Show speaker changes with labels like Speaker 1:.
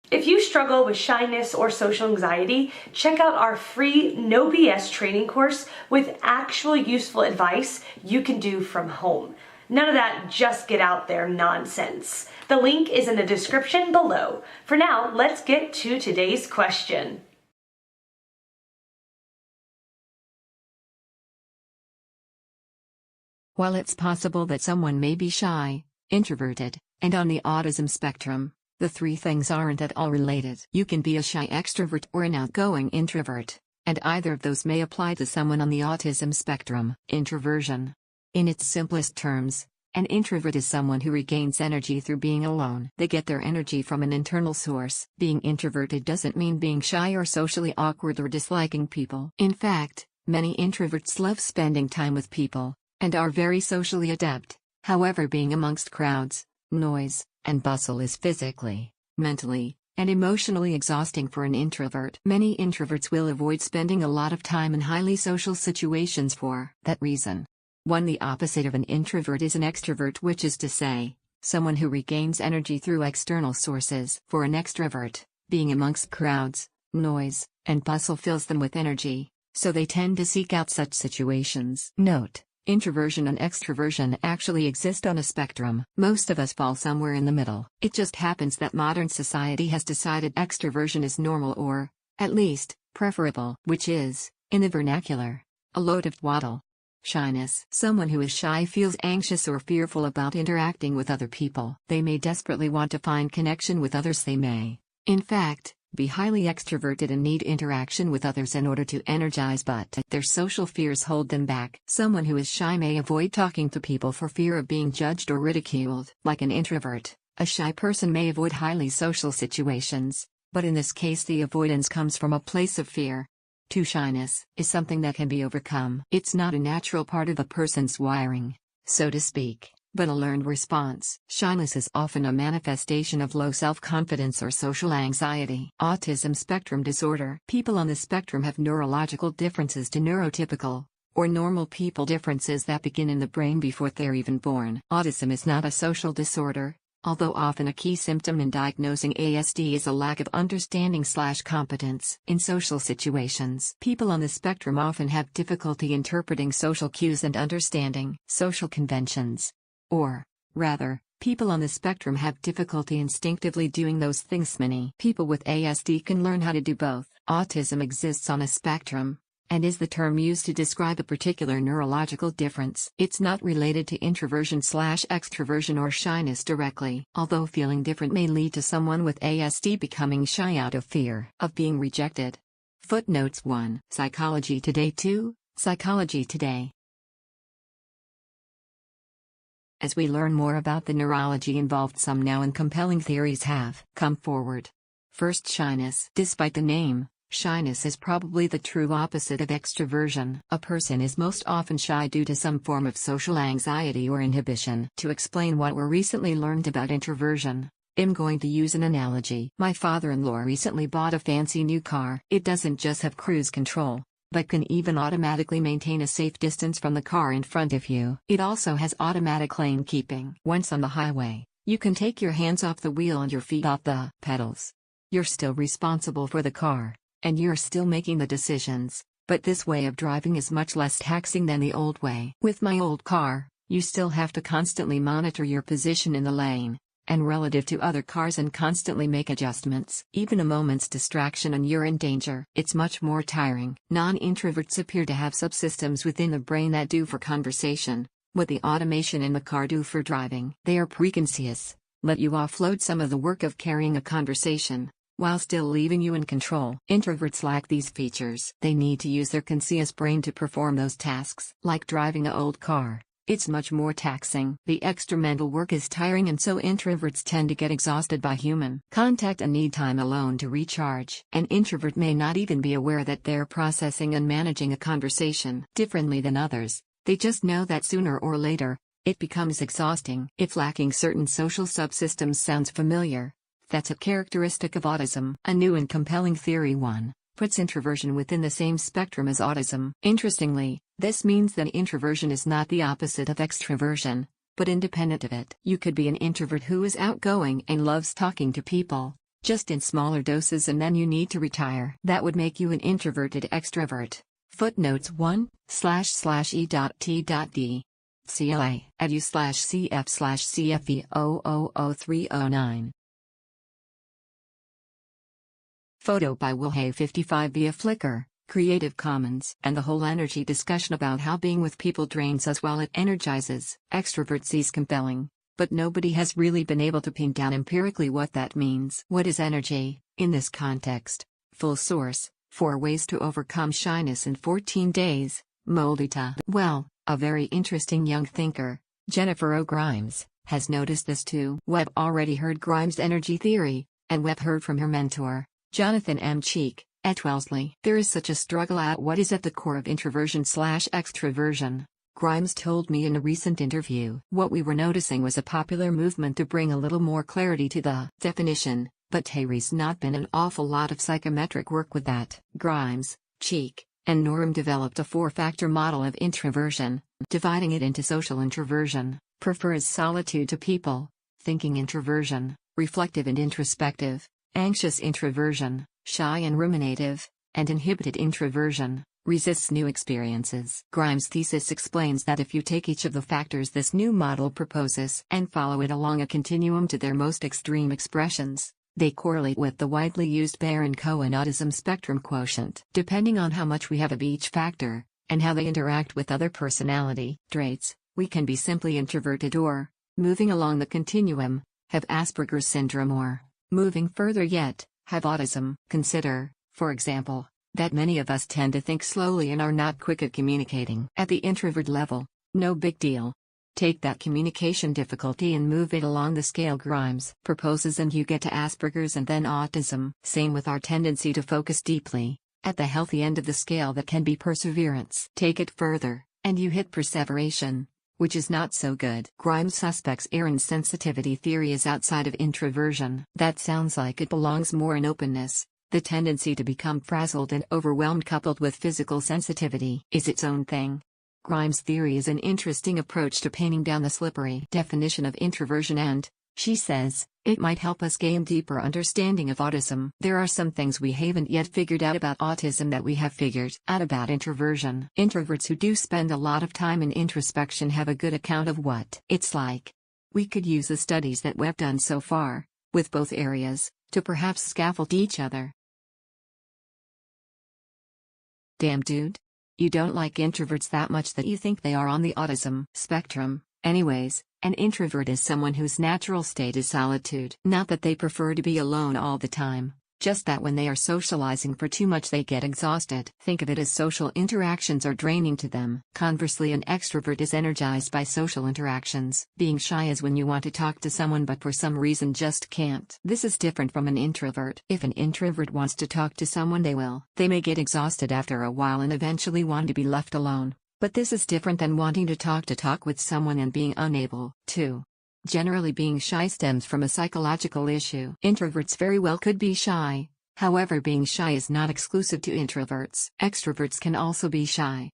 Speaker 1: If you struggle with shyness or social anxiety, check out our free No BS training course with actual useful advice you can do from home. None of that just get out there nonsense. The link is in the description below. For now, let's get to today's question.
Speaker 2: While it's possible that someone may be shy, introverted, and on the autism spectrum, the three things aren't at all related. You can be a shy extrovert or an outgoing introvert, and either of those may apply to someone on the autism spectrum. Introversion. In its simplest terms, an introvert is someone who regains energy through being alone. They get their energy from an internal source. Being introverted doesn't mean being shy or socially awkward or disliking people. In fact, many introverts love spending time with people, and are very socially adept. However, being amongst crowds, noise, and bustle is physically, mentally, and emotionally exhausting for an introvert. Many introverts will avoid spending a lot of time in highly social situations for that reason. The opposite of an introvert is an extrovert, which is to say, someone who regains energy through external sources. For an extrovert, being amongst crowds, noise, and bustle fills them with energy, so they tend to seek out such situations. Note: introversion and extroversion actually exist on a spectrum. Most of us fall somewhere in the middle. It just happens that modern society has decided extroversion is normal or, at least, preferable, which is, in the vernacular, a load of twaddle. Shyness. Someone who is shy feels anxious or fearful about interacting with other people. They may desperately want to find connection with others. They may, in fact, be highly extroverted and need interaction with others in order to energize, but their social fears hold them back. Someone who is shy may avoid talking to people for fear of being judged or ridiculed. Like an introvert, a shy person may avoid highly social situations, but in this case the avoidance comes from a place of fear. Shyness is something that can be overcome. It's not a natural part of a person's wiring, so to speak, but a learned response. Shyness is often a manifestation of low self-confidence or social anxiety. Autism spectrum disorder. People on the spectrum have neurological differences to neurotypical, or normal people differences that begin in the brain before they're even born. Autism is not a social disorder, although often a key symptom in diagnosing ASD is a lack of understanding/competence. In social situations, people on the spectrum often have difficulty interpreting social cues and understanding social conventions. Or, rather, people on the spectrum have difficulty instinctively doing those things. Many people with ASD can learn how to do both. Autism exists on a spectrum, and is the term used to describe a particular neurological difference. It's not related to introversion/extroversion or shyness directly, although feeling different may lead to someone with ASD becoming shy out of fear of being rejected. Footnotes 1. Psychology Today 2. Psychology Today. As we learn more about the neurology involved, some now and compelling theories have come forward. First, shyness. Despite the name, shyness is probably the true opposite of extroversion. A person is most often shy due to some form of social anxiety or inhibition. To explain what we recently learned about introversion, I'm going to use an analogy. My father-in-law recently bought a fancy new car. It doesn't just have cruise control, but can even automatically maintain a safe distance from the car in front of you. It also has automatic lane keeping. Once on the highway, you can take your hands off the wheel and your feet off the pedals. You're still responsible for the car, and you're still making the decisions, but this way of driving is much less taxing than the old way. With my old car, you still have to constantly monitor your position in the lane, and relative to other cars, and constantly make adjustments. Even a moment's distraction and you're in danger. It's much more tiring. Non-introverts appear to have subsystems within the brain that do for conversation what the automation in the car do for driving. They are preconscious, let you offload some of the work of carrying a conversation, while still leaving you in control. Introverts lack these features. They need to use their conscious brain to perform those tasks. Like driving an old car, it's much more taxing. The extra mental work is tiring, and so introverts tend to get exhausted by human contact and need time alone to recharge. An introvert may not even be aware that they're processing and managing a conversation differently than others. They just know that sooner or later, it becomes exhausting. If lacking certain social subsystems sounds familiar, that's a characteristic of autism. A new and compelling theory 1 puts introversion within the same spectrum as autism. Interestingly, this means that introversion is not the opposite of extroversion, but independent of it. You could be an introvert who is outgoing and loves talking to people, just in smaller doses, and then you need to retire. That would make you an introverted extrovert. Footnotes 1//e.t.d. CLA@u/cf/CFE0000309. Photo by Wilhay55 via Flickr, Creative Commons. And the whole energy discussion about how being with people drains us while it energizes extroverts is compelling, but nobody has really been able to pin down empirically what that means. What is energy, in this context? Full source, 4 Ways to Overcome Shyness in 14 Days, Moldita. Well, a very interesting young thinker, Jennifer O. Grimes, has noticed this too. Webb already heard Grimes' energy theory, and Webb heard from her mentor, Jonathan M. Cheek, at Wellesley. There is such a struggle at what is at the core of introversion/extroversion, Grimes told me in a recent interview. What we were noticing was a popular movement to bring a little more clarity to the definition, but there's not been an awful lot of psychometric work with that. Grimes, Cheek, and Norm developed a 4-factor model of introversion, dividing it into social introversion, prefers solitude to people, thinking introversion, reflective and introspective, anxious introversion, shy and ruminative, and inhibited introversion, resists new experiences. Grimes' thesis explains that if you take each of the factors this new model proposes and follow it along a continuum to their most extreme expressions, they correlate with the widely used Baron-Cohen autism spectrum quotient. Depending on how much we have of each factor, and how they interact with other personality traits, we can be simply introverted or, moving along the continuum, have Asperger's syndrome or, moving further yet, have autism. Consider, for example, that many of us tend to think slowly and are not quick at communicating. At the introvert level, no big deal. Take that communication difficulty and move it along the scale Grimes proposes and you get to Asperger's and then autism. Same with our tendency to focus deeply. At the healthy end of the scale that can be perseverance. Take it further, and you hit perseveration, which is not so good. Grimes suspects Aaron's sensitivity theory is outside of introversion. That sounds like it belongs more in openness. The tendency to become frazzled and overwhelmed coupled with physical sensitivity is its own thing. Grimes' theory is an interesting approach to pinning down the slippery definition of introversion and, she says, it might help us gain deeper understanding of autism. There are some things we haven't yet figured out about autism that we have figured out about introversion. Introverts who do spend a lot of time in introspection have a good account of what it's like. We could use the studies that we've done so far, with both areas, to perhaps scaffold each other. Damn dude. You don't like introverts that much that you think they are on the autism spectrum. Anyways, an introvert is someone whose natural state is solitude. Not that they prefer to be alone all the time, just that when they are socializing for too much they get exhausted. Think of it as social interactions are draining to them. Conversely, an extrovert is energized by social interactions. Being shy is when you want to talk to someone but for some reason just can't. This is different from an introvert. If an introvert wants to talk to someone they will. They may get exhausted after a while and eventually want to be left alone. But this is different than wanting to talk with someone and being unable to. Generally, being shy stems from a psychological issue. Introverts very well could be shy, however being shy is not exclusive to introverts. Extroverts can also be shy.